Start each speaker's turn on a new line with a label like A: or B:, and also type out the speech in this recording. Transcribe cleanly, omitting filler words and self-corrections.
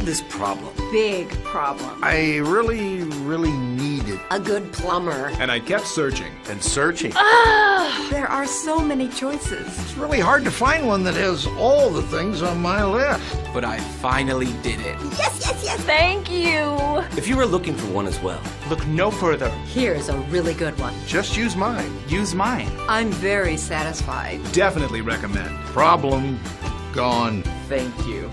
A: this problem?
B: Big problem.
C: I really needed
D: A good plumber.
E: And I kept searching.
C: and searching.
B: There are so many choices.
C: It's really hard to find one that has all the things on my list.
A: But I finally did it.
D: Yes, yes, yes.
B: Thank you.
A: If you were looking for one as well,
F: Look no further.
D: Here's a really good one.
C: Just use mine.
F: Use mine.
B: I'm very satisfied.
E: Definitely recommend.
C: Problem gone.
F: Thank you.